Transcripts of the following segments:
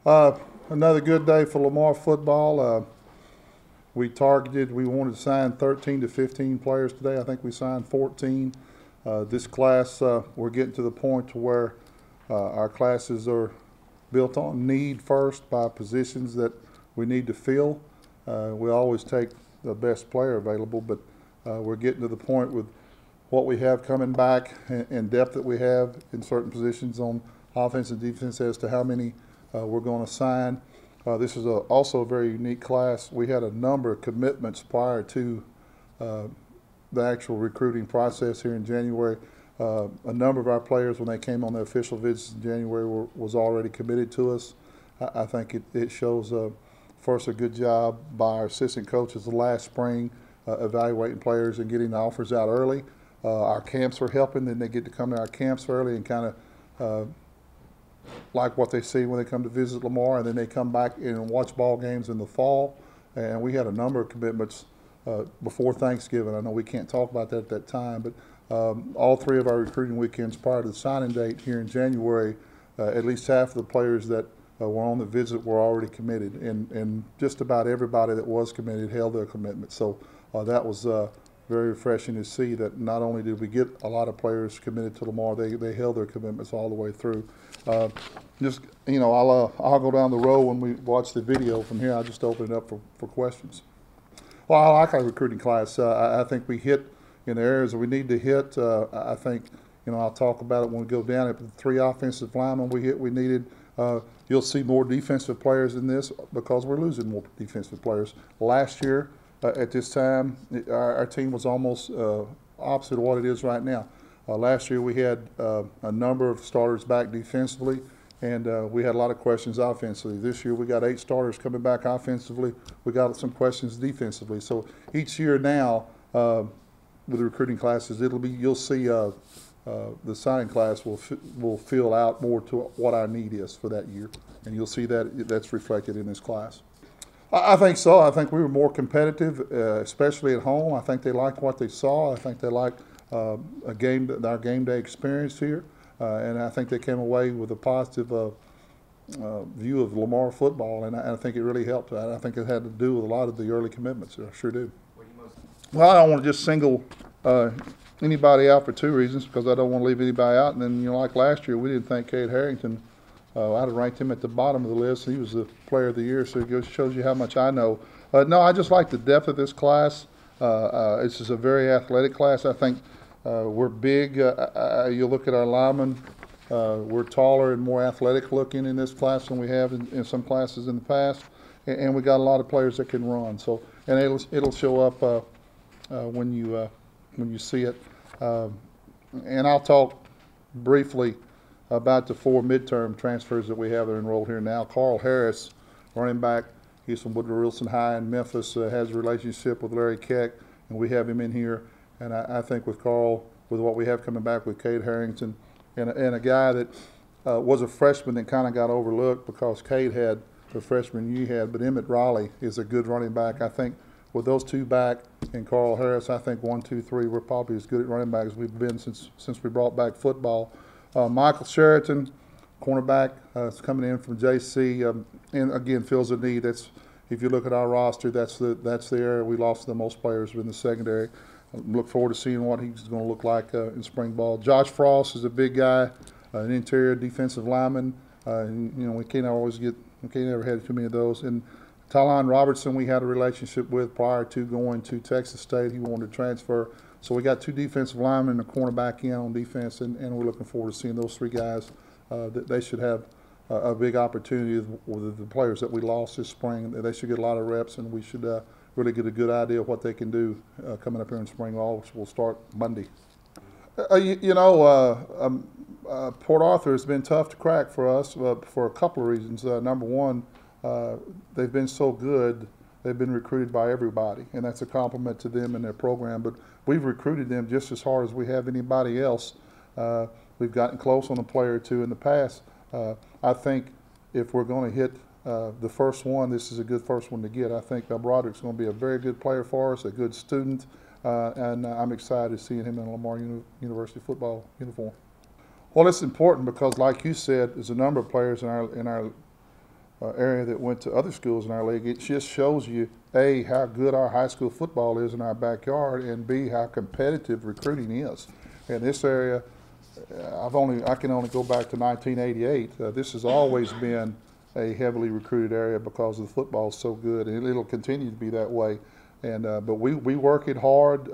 Another good day for Lamar football. We wanted to sign 13 to 15 players today. I think we signed 14. This class, we're getting to the point to where our classes are built on need first by positions that we need to fill. We always take the best player available, but we're getting to the point with what we have coming back and depth that we have in certain positions on offense and defense as to how many we're going to sign. This is also a very unique class. We had a number of commitments prior to the actual recruiting process here in January. A number of our players, when they came on their official visits in January, was already committed to us. I think it shows, first, a good job by our assistant coaches the last spring, evaluating players and getting the offers out early. Our camps are helping, and they get to come to our camps early and kind of like what they see when they come to visit Lamar, and then they come back and watch ball games in the fall. And we had a number of commitments before Thanksgiving. I know we can't talk about that at that time, but all three of our recruiting weekends prior to the signing date here in January, at least half of the players that were on the visit were already committed, and just about everybody that was committed held their commitment. So that was very refreshing to see that not only did we get a lot of players committed to Lamar, they held their commitments all the way through. Just, you know, I'll go down the road when we watch the video. From here, I'll just open it up for questions. Well, I like our recruiting class. I think we hit in the areas that we need to hit. I think, you know, I'll talk about it when we go down at the 3 offensive linemen we needed. You'll see more defensive players in this because we're losing more defensive players. Last year, at this time, our team was almost opposite of what it is right now. Last year we had a number of starters back defensively, and we had a lot of questions offensively. This year we got 8 starters coming back offensively. We got some questions defensively. So each year now, with the recruiting classes, you'll see the signing class will fill out more to what our need is for that year, and you'll see that's reflected in this class. I think so. I think we were more competitive, especially at home. I think they liked what they saw. I think they liked our game day experience here, and I think they came away with a positive view of Lamar football, and I think it really helped. I think it had to do with a lot of the early commitments. I sure do. Well, I don't want to just single anybody out for 2 reasons, because I don't want to leave anybody out. And then, you know, like last year, we didn't think Cade Harrington. I'd have ranked him at the bottom of the list. He was the player of the year, so it shows you how much I know. No, I just like the depth of this class. It's just a very athletic class. I think we're big. You look at our linemen, we're taller and more athletic looking in this class than we have in some classes in the past. And we got a lot of players that can run. So, and it'll show up when you see it. And I'll talk briefly about the 4 midterm transfers that we have that are enrolled here now. Carl Harris, running back, he's from Woodrow Wilson High in Memphis, has a relationship with Larry Keck, and we have him in here. And I think with Carl, with what we have coming back with Cade Harrington, and a guy that was a freshman that kind of got overlooked because Cade had the freshman you had, but Emmett Raleigh is a good running back. I think with those 2 back and Carl Harris, I think 1, 2, 3, we're probably as good at running back as we've been since we brought back football. Michael Sheraton, cornerback, is coming in from JC, and again fills a need. That's, if you look at our roster, that's the area we lost the most players in the secondary. Look forward to seeing what he's going to look like in spring ball. Josh Frost is a big guy, an interior defensive lineman. And, you know, we can't ever have too many of those. And Tylon Robertson, we had a relationship with prior to going to Texas State. He wanted to transfer. So we got 2 defensive linemen and a cornerback in on defense, and we're looking forward to seeing those 3 guys. That they should have a big opportunity with the players that we lost this spring. They should get a lot of reps, and we should really get a good idea of what they can do coming up here in spring ball, which will start Monday. Port Arthur has been tough to crack for us for a couple of reasons. Number one, they've been so good. They've been recruited by everybody, and that's a compliment to them and their program. But we've recruited them just as hard as we have anybody else. We've gotten close on a player or 2 in the past. I think if we're going to hit the first one, this is a good first one to get. I think Broderick's going to be a very good player for us, a good student, and I'm excited seeing him in a Lamar University football uniform. Well, it's important because, like you said, there's a number of players in our area that went to other schools in our league. It just shows you, A, how good our high school football is in our backyard, and B, how competitive recruiting is. In this area, I can only go back to 1988. This has always been a heavily recruited area because the football is so good, and it'll continue to be that way. And but we work it hard.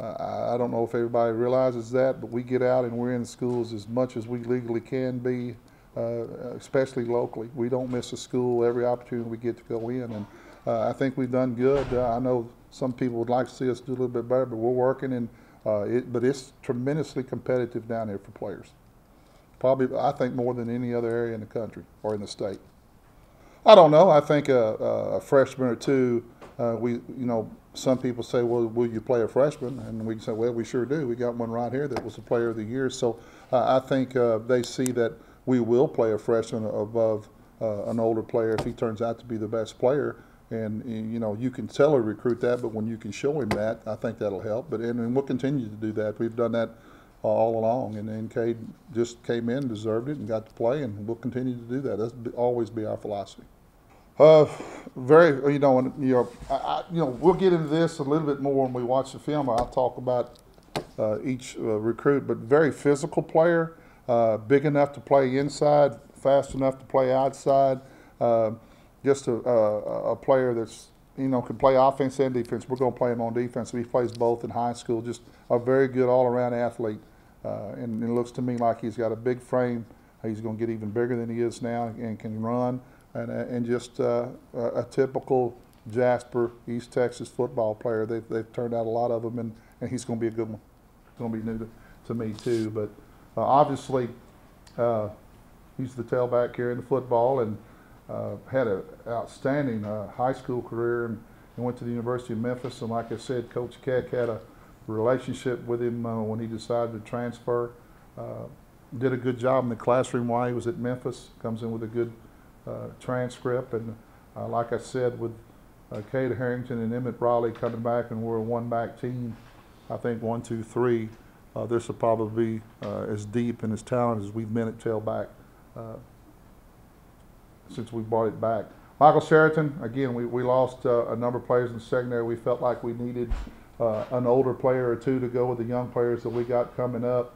I don't know if everybody realizes that, but we get out and we're in the schools as much as we legally can be, especially locally. We don't miss a school every opportunity we get to go in, and I think we've done good. I know some people would like to see us do a little bit better, but we're working, and but it's tremendously competitive down here for players. Probably, I think, more than any other area in the country or in the state. I don't know. I think a freshman or two, some people say, well, will you play a freshman? And we can say, well, we sure do. We got one right here that was the player of the year. So I think they see that we will play a freshman above an older player if he turns out to be the best player. And, you can tell a recruit that, but when you can show him that, I think that'll help. And we'll continue to do that. We've done that all along. And then Cade just came in, deserved it, and got to play, and we'll continue to do that. That's always be our philosophy. We'll get into this a little bit more when we watch the film. I'll talk about each recruit, but very physical player, big enough to play inside, fast enough to play outside. Just a player that's, can play offense and defense. We're going to play him on defense. He plays both in high school. Just a very good all-around athlete. And it looks to me like he's got a big frame. He's going to get even bigger than he is now and can run. And just a typical Jasper, East Texas football player. They've turned out a lot of them, and he's going to be a good one. It's going to be new to me too. But obviously, he's the tailback carrying the football, and had an outstanding high school career, and went to the University of Memphis. And like I said, Coach Keck had a relationship with him when he decided to transfer. Did a good job in the classroom while he was at Memphis. Comes in with a good transcript, and like I said, with Cade Harrington and Emmett Raleigh coming back, and we're a one-back team, I think 1, 2, 3, this will probably be as deep and as talented as we've been at tailback since we brought it back. Michael Sheraton, again, we lost a number of players in the secondary. We felt like we needed an older player or two to go with the young players that we got coming up.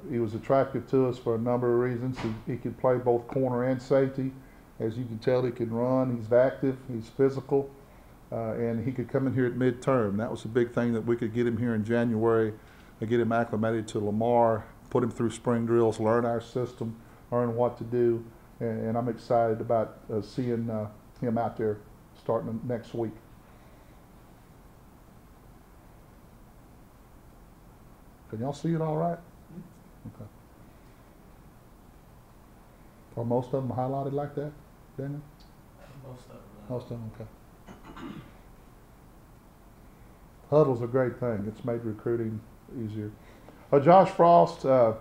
He was attractive to us for a number of reasons. He could play both corner and safety. As you can tell, he can run. He's active. He's physical. And he could come in here at midterm. That was a big thing, that we could get him here in January, get him acclimated to Lamar, put him through spring drills, learn our system, learn what to do. And I'm excited about seeing him out there starting next week. Can y'all see it all right? Okay. Are most of them highlighted like that, Daniel? Most of them. Most of them, okay. Huddle's a great thing. It's made recruiting easier. Josh Frost, 5'11",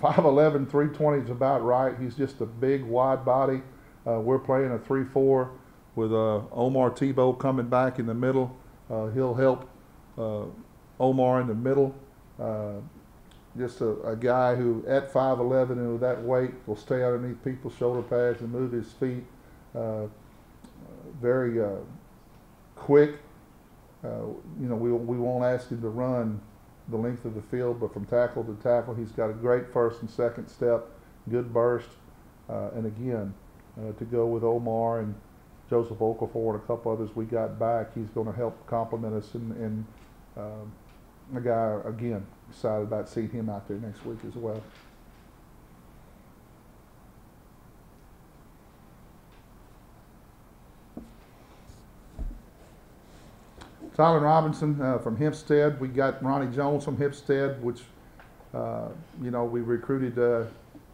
320 is about right. He's just a big, wide body. We're playing a 3-4 with Omar Tebow coming back in the middle. He'll help Omar in the middle. Just a guy who, at 5'11" and with that weight, will stay underneath people's shoulder pads and move his feet. Very quick. We won't ask him to run the length of the field, but from tackle to tackle, he's got a great first and second step, good burst, and again, to go with Omar and Joseph Okafor and a couple others we got back, he's going to help complement us, and a guy, again, excited about seeing him out there next week as well. Tyler Robinson from Hempstead. We got Ronnie Jones from Hempstead, which, we recruited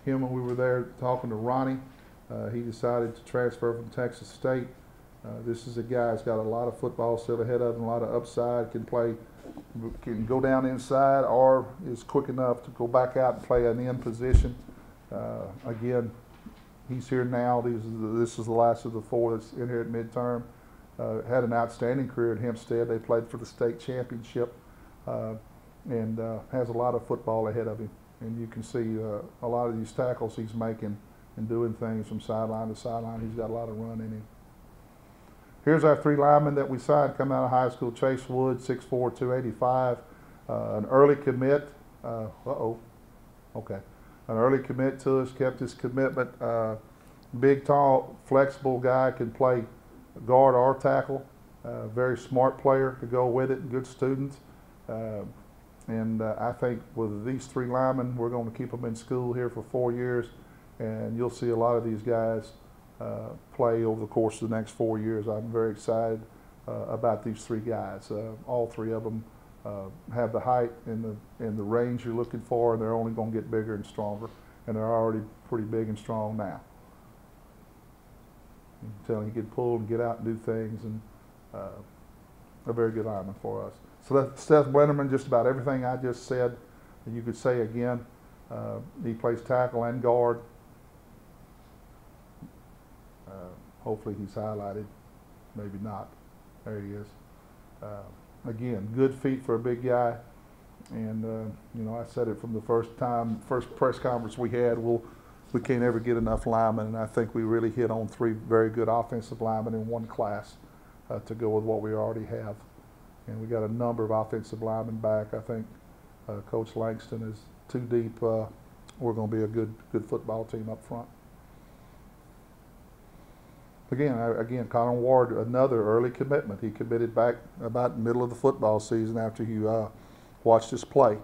him when we were there talking to Ronnie. He decided to transfer from Texas State. This is a guy who's got a lot of football still ahead of him, a lot of upside, can go down inside, or is quick enough to go back out and play an end position. Again, he's here now. This is the last of the four that's in here at midterm. Had an outstanding career at Hempstead. They played for the state championship, and has a lot of football ahead of him. And you can see a lot of these tackles he's making and doing things from sideline to sideline. He's got a lot of run in him. Here's our three linemen that we signed coming out of high school. Chase Wood, 6'4", 285. An early commit. Okay. An early commit to us, kept his commitment. Big, tall, flexible guy, can play guard or tackle. Very smart player to go with it, good student. And I think with these three linemen, we're going to keep them in school here for 4 years, and you'll see a lot of these guys play over the course of the next 4 years. I'm very excited about these three guys. All three of them have the height and the range you're looking for, and they're only going to get bigger and stronger, and they're already pretty big and strong now. You can tell he can pull and get out and do things, and a very good lineman for us. So that's Seth Blenderman, just about everything I just said, you could say again. He plays tackle and guard. Hopefully he's highlighted, maybe not. There he is. Again, good feet for a big guy. And, you know, I said it from the first press conference we had, we can't ever get enough linemen, and I think we really hit on three very good offensive linemen in one class to go with what we already have. And we got a number of offensive linemen back. I think Coach Langston is too deep. We're going to be a good football team up front. Again, Connor Ward, another early commitment. He committed back about the middle of the football season after he watched us play,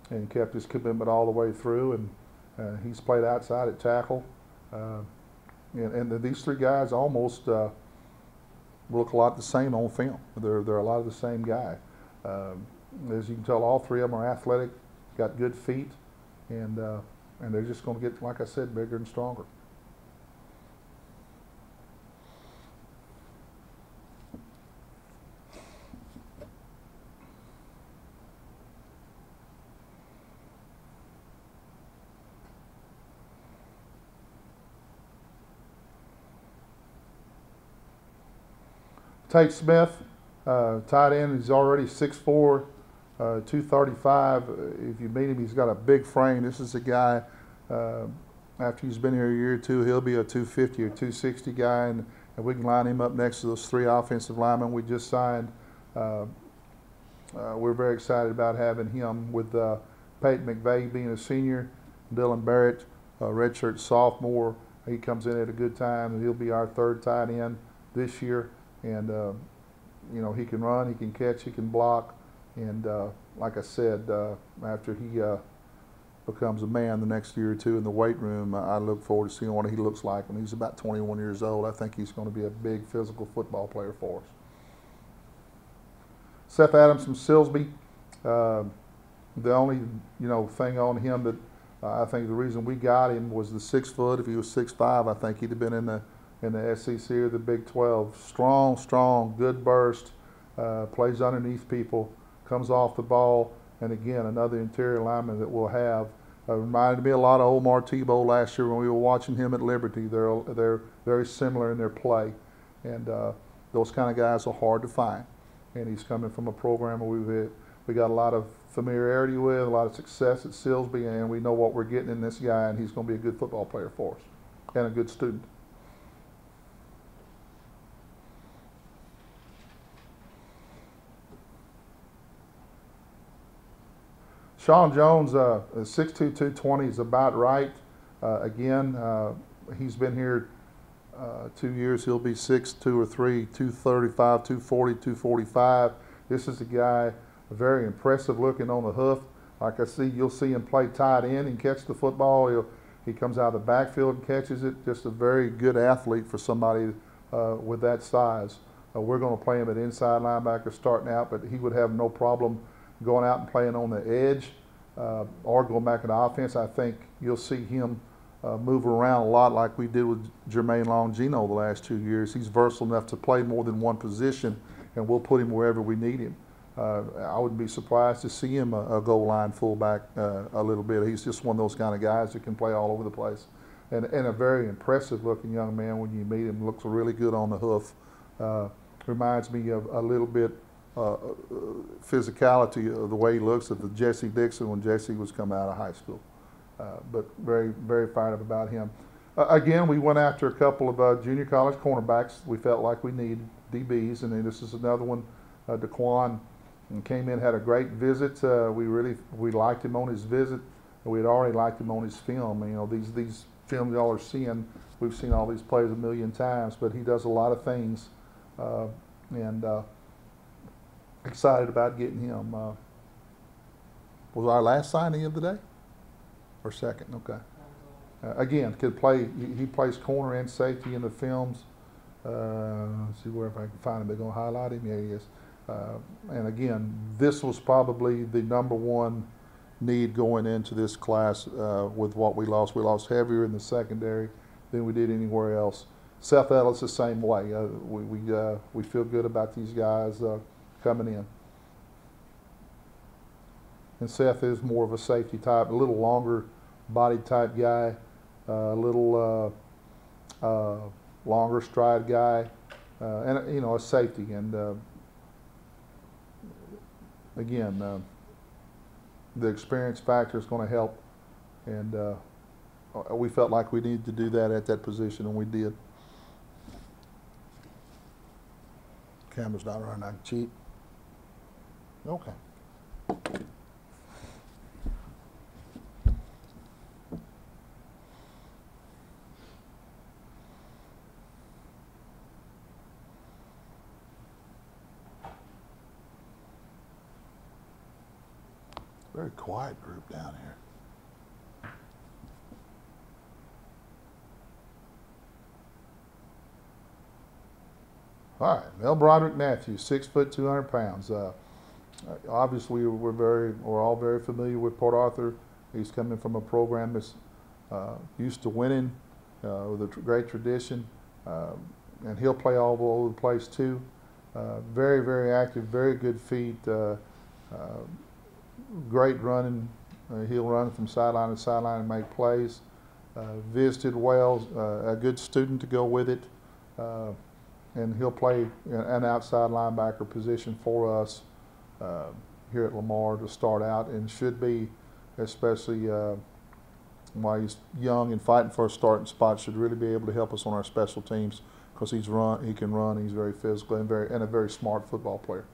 and kept his commitment all the way through. And he's played outside at tackle. And these three guys almost look a lot the same on film. They're a lot of the same guy. As you can tell, all three of them are athletic, got good feet, and they're just going to get, like I said, bigger and stronger. Tate Smith, tight end, he's already 6'4", 235. If you meet him, he's got a big frame. This is a guy, after he's been here a year or two, he'll be a 250 or 260 guy, and we can line him up next to those three offensive linemen we just signed. We're very excited about having him with Peyton McVeigh being a senior, Dylan Barrett, redshirt sophomore. He comes in at a good time, and he'll be our third tight end this year. And, you know, he can run, he can catch, he can block. And like I said, after he becomes a man the next year or two in the weight room, I look forward to seeing what he looks like when he's about 21 years old. I think he's going to be a big physical football player for us. Seth Adams from Silsbee. The only, you know, thing on him that I think the reason we got him was the 6 foot. If he was 6'5", I think he'd have been in the SEC or the Big 12. Strong, good burst, plays underneath people, comes off the ball, and again, another interior lineman that we'll have. Reminded me a lot of Omar Tebow last year when we were watching him at Liberty. They're very similar in their play, and those kind of guys are hard to find. And he's coming from a program where we got a lot of familiarity with, a lot of success at Silsbee, and we know what we're getting in this guy, and he's going to be a good football player for us and a good student. Sean Jones, 6'2", 220 is about right. Again, he's been here 2 years. He'll be 6'2" or 3", 235, 240, 245. This is a guy very impressive looking on the hoof. Like I see, you'll see him play tight end and catch the football. He comes out of the backfield and catches it. Just a very good athlete for somebody with that size. We're going to play him at inside linebacker starting out, but he would have no problem going out and playing on the edge or going back in the offense. I think you'll see him move around a lot like we did with Jermaine Longino the last 2 years. He's versatile enough to play more than one position, and we'll put him wherever we need him. I wouldn't be surprised to see him a goal line fullback a little bit. He's just one of those kind of guys that can play all over the place. And a very impressive looking young man when you meet him. Looks really good on the hoof. Reminds me of a little bit physicality of the way he looks of the Jesse Dixon when Jesse was coming out of high school. But very, very fired up about him. Again, we went after a couple of junior college cornerbacks. We felt like we needed DBs, and then this is another one. DeQuan came in, had a great visit. We liked him on his visit. We had already liked him on his film. You know, these films y'all are seeing, we've seen all these plays a million times, but he does a lot of things, and excited about getting him. Was our last signing of the day, or second? Okay. Again, could play. He plays corner and safety in the films. Let's see where if I can find him. They're going to highlight him. Yeah, he is. And again, this was probably the #1 need going into this class with what we lost. We lost heavier in the secondary than we did anywhere else. Seth Ellis the same way. We feel good about these guys coming in. And Seth is more of a safety type, a little longer body type guy, a little longer stride guy, and you know, a safety. And again, the experience factor is going to help, and we felt like we needed to do that at that position, and we did. Camera's not running. I can cheat. Okay. Very quiet group down here. All right, Mel Broderick Matthews, 6 foot, 200 pounds. Obviously, we're all very familiar with Port Arthur. He's coming from a program that's used to winning, with a great tradition, and he'll play all over the place too. Very, very active, very good feet. Great running. He'll run from sideline to sideline and make plays. Visited well, a good student to go with it. And he'll play an outside linebacker position for us here at Lamar to start out, and should be, especially while he's young and fighting for a starting spot, should really be able to help us on our special teams because he can run, he's very physical and a very smart football player.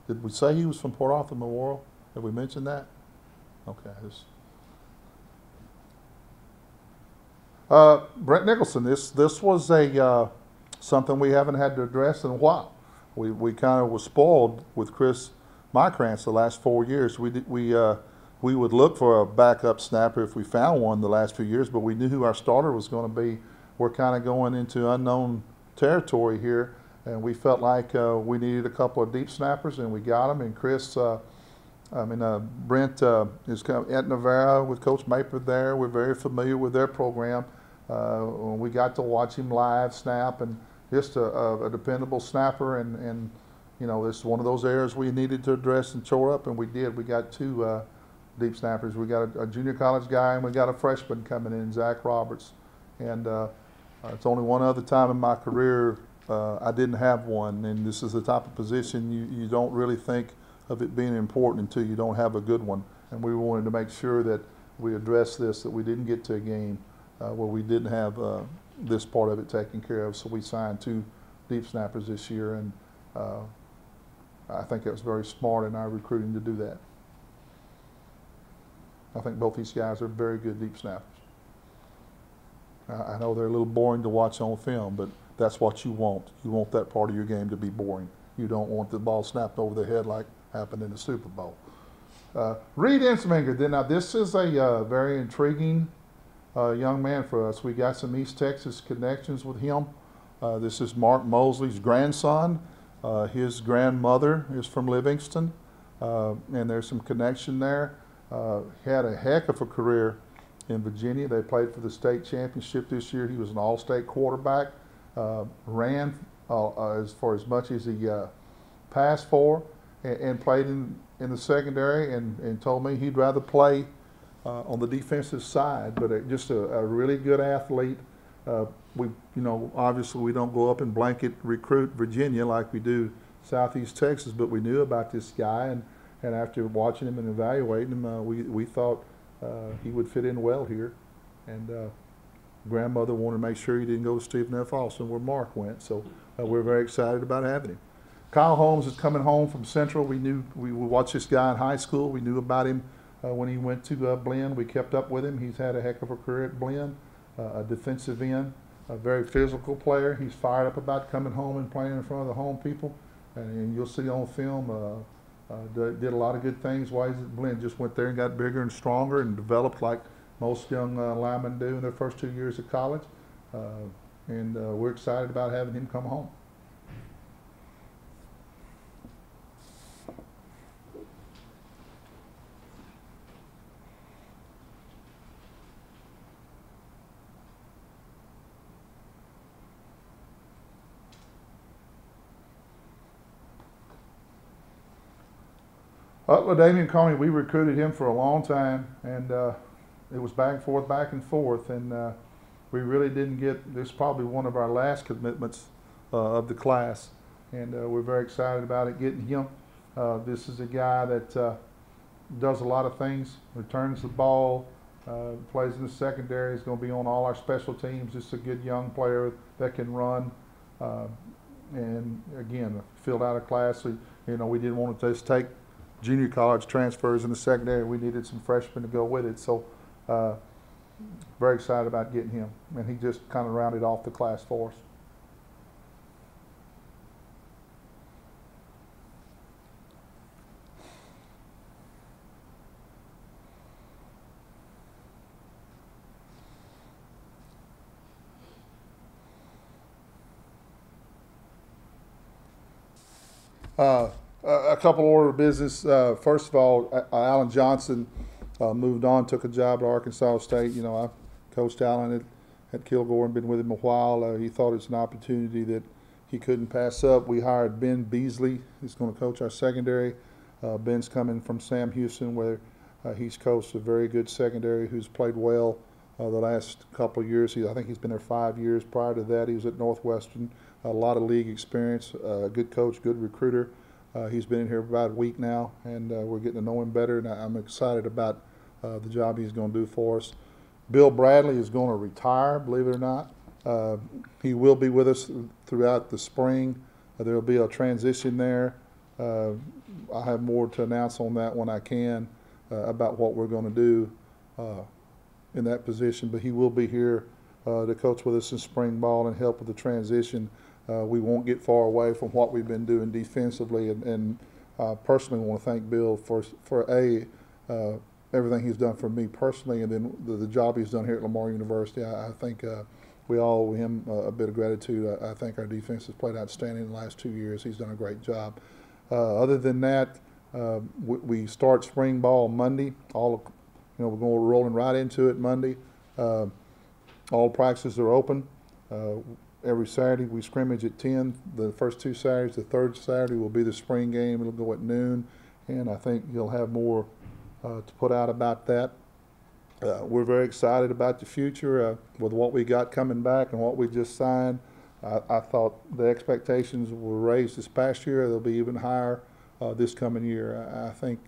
Did we say he was from Port Arthur Memorial? Have we mentioned that? Okay. Brent Nicholson, this was something we haven't had to address in a while. We kind of were spoiled with Chris Mykrantz the last 4 years. We would look for a backup snapper if we found one the last few years, but we knew who our starter was going to be. We're kind of going into unknown territory here, and we felt like we needed a couple of deep snappers, and we got them. And Chris, Brent is at Navarra with Coach Maper there. We're very familiar with their program. We got to watch him live snap, and just a dependable snapper. And you know, this is one of those areas we needed to address and shore up, and we did. We got 2 deep snappers. We got a junior college guy, and we got a freshman coming in, Zach Roberts. And it's only one other time in my career I didn't have one, and this is the type of position you don't really think of it being important until you don't have a good one. And we wanted to make sure that we addressed this, that we didn't get to a game where we didn't have this part of it taken care of. So we signed 2 deep snappers this year, and I think it was very smart in our recruiting to do that. I think both these guys are very good deep snappers. I know they're a little boring to watch on film, but that's what you want. You want that part of your game to be boring. You don't want the ball snapped over the head like happened in the Super Bowl. Reed Ensminger, now this is a very intriguing young man for us. We got some East Texas connections with him. This is Mark Mosley's grandson. His grandmother is from Livingston, and there's some connection there. Had a heck of a career in Virginia. They played for the state championship this year. He was an all-state quarterback. Ran for as much as he passed for, and played in the secondary, and told me he'd rather play on the defensive side, but just a really good athlete. Obviously we don't go up and blanket recruit Virginia like we do Southeast Texas, but we knew about this guy, and after watching him and evaluating him, we thought he would fit in well here. And grandmother wanted to make sure he didn't go to Stephen F. Austin where Mark went, so we're very excited about having him. Kyle Holmes is coming home from Central. We watched this guy in high school. We knew about him when he went to Blinn. We kept up with him. He's had a heck of a career at Blinn, a defensive end, a very physical player. He's fired up about coming home and playing in front of the home people. And you'll see on film, did a lot of good things while he's at Blinn. Just went there and got bigger and stronger and developed like most young linemen do in their first 2 years of college. And we're excited about having him come home. LaDavian Coney, we recruited him for a long time, and it was back and forth, and we really didn't get, this is probably one of our last commitments of the class, and we're very excited about it, getting him. This is a guy that does a lot of things, returns the ball, plays in the secondary, is going to be on all our special teams, just a good young player that can run, and again, filled out a class, so, you know, we didn't want to just take junior college transfers in the secondary. We needed some freshmen to go with it. So very excited about getting him. And he just kind of rounded off the class for us. A couple order of business. First of all, Alan Johnson moved on, took a job at Arkansas State. You know, I coached Alan at Kilgore and been with him a while. He thought it's an opportunity that he couldn't pass up. We hired Ben Beasley. He's going to coach our secondary. Ben's coming from Sam Houston, where he's coached a very good secondary who's played well the last couple of years. I think he's been there 5 years. Prior to that, he was at Northwestern. A lot of league experience, good coach, good recruiter. He's been in here about a week now, and we're getting to know him better, and I'm excited about the job he's going to do for us. Bill Bradley is going to retire, believe it or not. He will be with us throughout the spring. There will be a transition there. I'll have more to announce on that when I can about what we're going to do in that position, but he will be here to coach with us in spring ball and help with the transition. We won't get far away from what we've been doing defensively, and personally want to thank Bill for everything he's done for me personally, and then the job he's done here at Lamar University. I think we all owe him a bit of gratitude. I think our defense has played outstanding in the last 2 years. He's done a great job. Other than that, we start spring ball Monday. We're going rolling right into it Monday. All practices are open. Every Saturday we scrimmage at 10. The first 2 Saturdays, the third Saturday will be the spring game. It'll go at noon, and I think you'll have more to put out about that. We're very excited about the future with what we got coming back and what we just signed. I thought the expectations were raised this past year. They'll be even higher this coming year. I think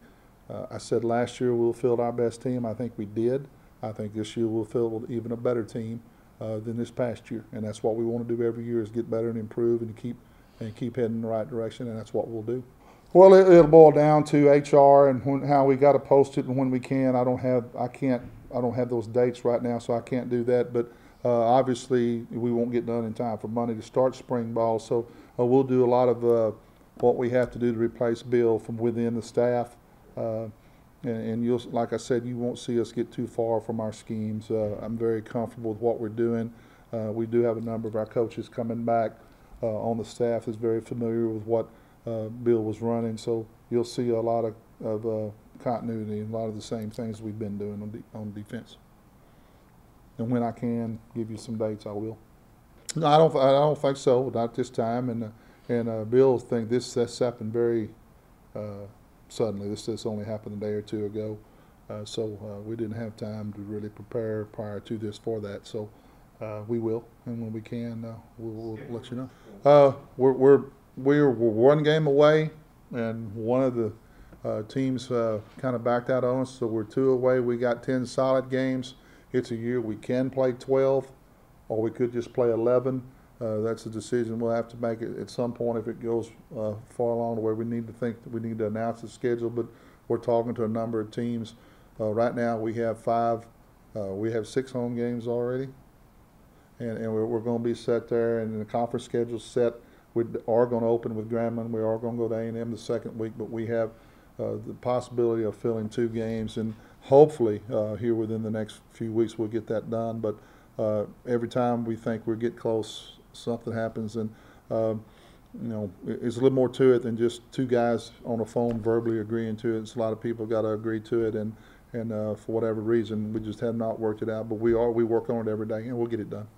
I said last year we'll field our best team. I think we did. I think this year we'll field even a better team than this past year, and that's what we want to do every year, is get better and improve and keep heading in the right direction, and that's what we'll do. Well, it'll boil down to HR and how we got to post it and when we can. I don't have those dates right now, so I can't do that. But obviously, we won't get done in time for Monday to start spring ball. So we'll do a lot of what we have to do to replace Bill from within the staff. And you'll, like I said, you won't see us get too far from our schemes. I'm very comfortable with what we're doing. We do have a number of our coaches coming back on the staff that's very familiar with what Bill was running. So you'll see a lot of continuity and a lot of the same things we've been doing on defense. And when I can give you some dates, I will. No, I don't think so. Not this time. And Bill think that's happened very suddenly. This only happened a day or two ago, so we didn't have time to really prepare prior to this for that. So we will, and when we can, we'll let you know. We're one game away, and one of the Teams kind of backed out on us, so we're 2 away. We got 10 solid games. It's a year we can play 12, or we could just play 11. That's a decision we'll have to make at some point if it goes far along to where we need to think that we need to announce the schedule. But we're talking to a number of teams. Right now we have 5. We have 6 home games already, and we're going to be set there. And the conference schedule's set. We are going to open with Grambling. We are going to go to A&M the second week, but we have the possibility of filling 2 games, and hopefully here within the next few weeks we'll get that done. But every time we think we get close, something happens, and you know, it's a little more to it than just 2 guys on a phone verbally agreeing to it. It's a lot of people got to agree to it, and for whatever reason we just have not worked it out. But we work on it every day, and we'll get it done.